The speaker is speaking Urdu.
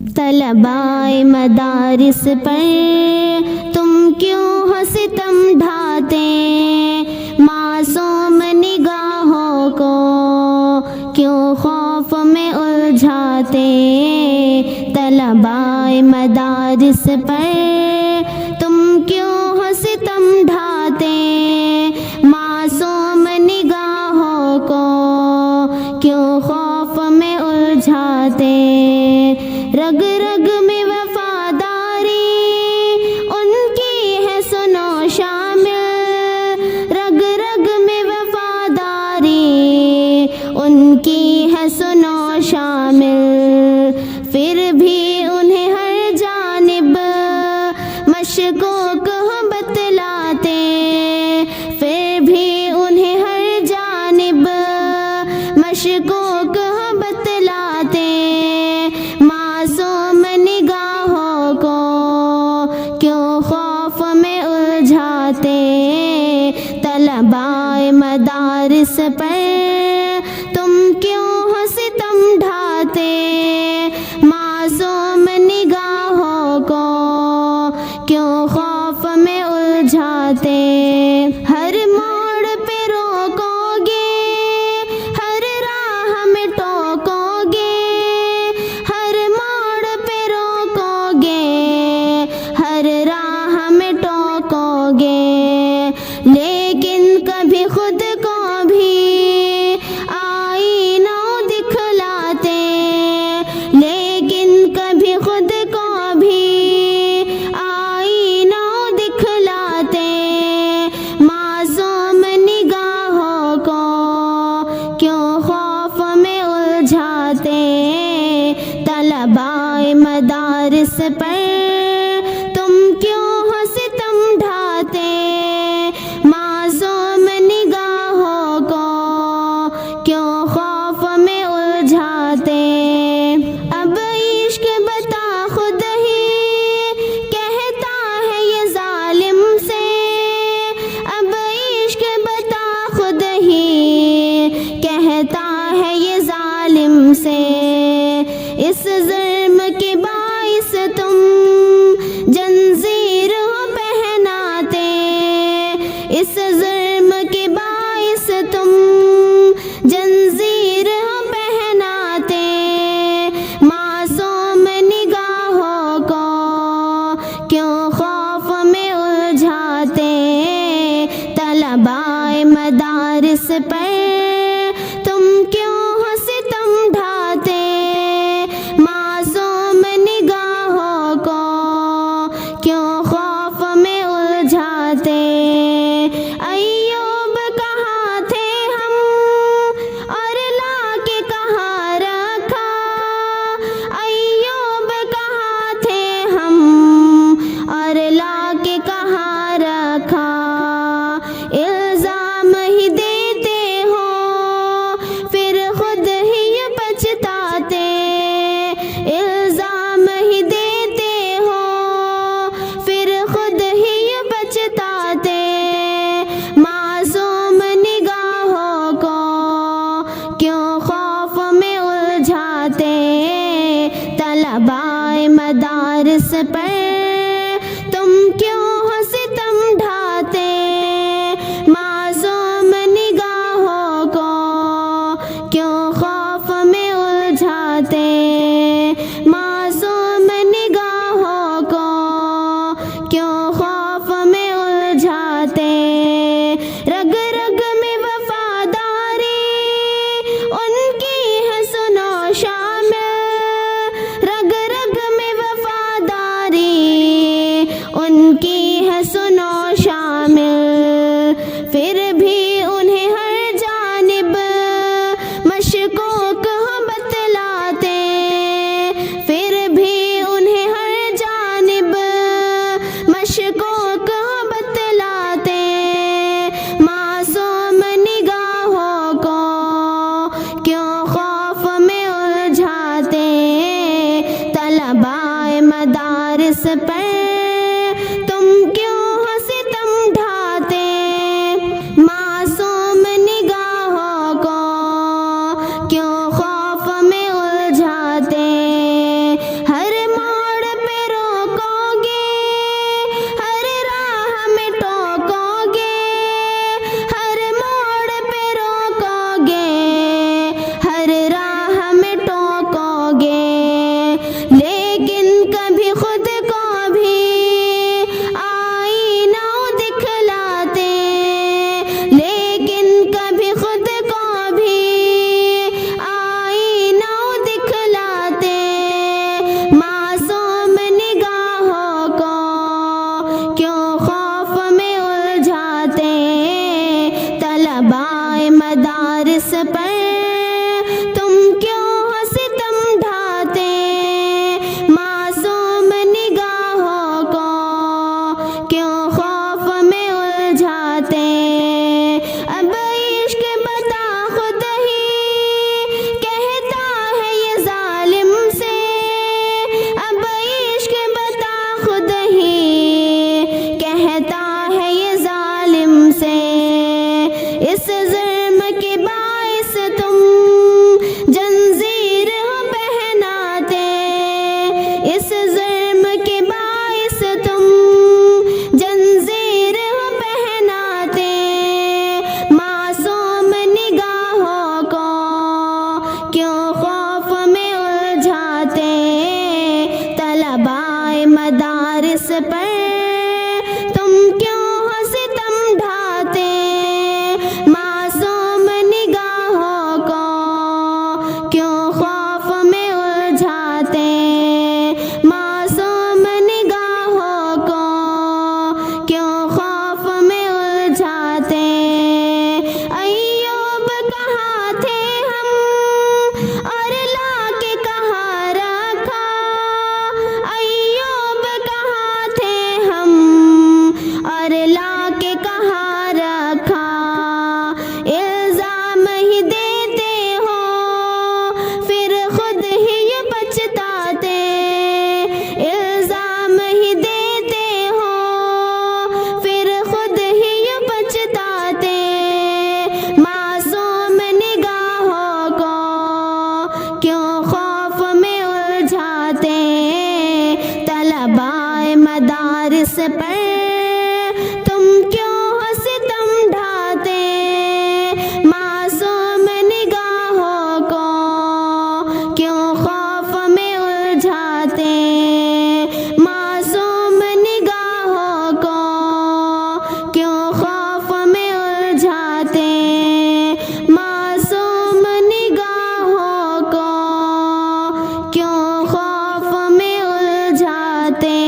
طلبائے مدارس پر تم کیوں ہو ستم ڈھاتے، معصوم نگاہوں کو کیوں خوف میں الجھاتے، طلبائے مدارس پر تم کیوں ہو ستم ڈھاتے، معصوم نگاہوں کو کیوں خوف میں الجھاتے، رگ رگ میں وفاداری ان کی ہے سنو شامل، رگ رگ میں وفاداری ان کی ہے سنو شامل، پھر بھی انہیں ہر جانب مشکوک بتلاتے، پھر بھی انہیں ہر جانب مشکوک بتلاتے، معصوم نگاہوں کو کیوں خوف میں الجھاتے، طلبائے مدارس پر تم کیوں ہو ستم ڈھاتے، معصوم نگاہوں کو کیوں خوف میں الجھاتے، ہر موڑ پہ روکو گے، ہر راہ میں ٹوکو گے، ہر موڑ پہ روکو گے، ہر راہ میں ٹوکو گے، لیکن کبھی خود کو بھی آئینہ دکھلاتے، لیکن کبھی خود کو بھی آئینہ دکھلاتے، معصوم نگاہوں کو کیوں خوف میں الجھاتے، طلبائے مدارس پر تم کیوں ہو ستم ڈھاتے، معصوم نگاہوں کو کیوں خوف میں الجھاتے، اب عشق بتا خود ہی کہتا ہے یہ ظالم سے، اب عشق بتا خود ہی کہتا ہے یہ ظالم سے، اس ظلم کے باعث تم جنزیر ہو پہناتے، اس ظلم کے باعث تم جنزیر ہو پہناتے، معصوم نگاہوں کو کیوں خوف میں الجھاتے، طلبائے مدارس پر تم کیوں ہو ستم ڈھاتے، معصوم نگاہوں کو کیوں خوف میں الجھاتے، ایوب کہاں تھے ہم اور لا کے کہاں رکھا، ایوب کہاں تھے ہم اور لا کے کہاں رکھا، الزام ہی دیتے ہو پھر خود ہی پچھتاتے، الزام ہی دیتے ہو پھر خود ہی پچھتاتے، معصوم نگاہوں کو کیوں خوف میں الجھاتے، طلبائے مدارس پر تم کیوں ہو ستم ڈھاتے، معصوم نگاہوں کو کیوں خوف میں الجھاتے، معصوم نگاہوں کو کیوں خوف میں الجھاتے، رگ رگ میں وفاداری ان کی ہے سنو شامل، رگ رگ میں وفاداری ان کی ہے سنو شامل، پھر بھی انہیں ہر جانب مشکوک بتلاتے، پھر بھی انہیں ہر جانب مشکوک بتلاتے، معصوم نگاہوں کو کیوں خوف میں الجھاتے، طلبائے مدارس پر تم کیوں ہو ستم ڈھاتے، معصوم نگاہوں کو کیوں خوف میں الجھاتے، ہر کبھی خود کو بھی آئینہ دکھلاتے، لیکن کبھی خود کو بھی آئینہ دکھلاتے، معصوم نگاہوں کو کیوں خوف میں الجھاتے، طلباء مدارس پر تم کیوں ستم ڈھاتے، معصوم نگاہوں کو کیوں خوف میں الجھاتے، اب عشق بتا خود ہی کہتا ہے یہ ظالم سے، اب عشق بتا خود ہی کہتا ہے یہ ظالم سے، اس جرم کے باعث تم جنزیر ہو پہناتے، اس جرم کے باعث تم جنزیر ہو پہناتے، معصوم نگاہوں کو کیوں خوف میں الجھاتے، طلباء مدارس پر تم کیوں ستم ڈھاتے، معصوم نگاہوں کو کیوں خوف میں الجھاتے، معصوم نگاہوں کو کیوں خوف میں الجھاتے، ایوب کہاں تھے ہم اور لا کے کہاں رکھا، ایوب کہاں تھے ہم اور لا کے کہاں رکھا، الزام ہی دیتے ہو پھر خود ہی پچھتاتے، الزام ہی دیتے ہو پھر خود ہی پچھتاتے، معصوم نگاہوں کو کیوں خوف میں الجھاتے، طلباء مدارس پر تم کیوں ستم ڈھاتے، معصوم نگاہوں کو کیوں خوف میں الجھاتے، معصوم نگاہوں کو کیوں خوف میں الجھاتے، معصوم نگاہوں کو کیوں خوف میں الجھاتے۔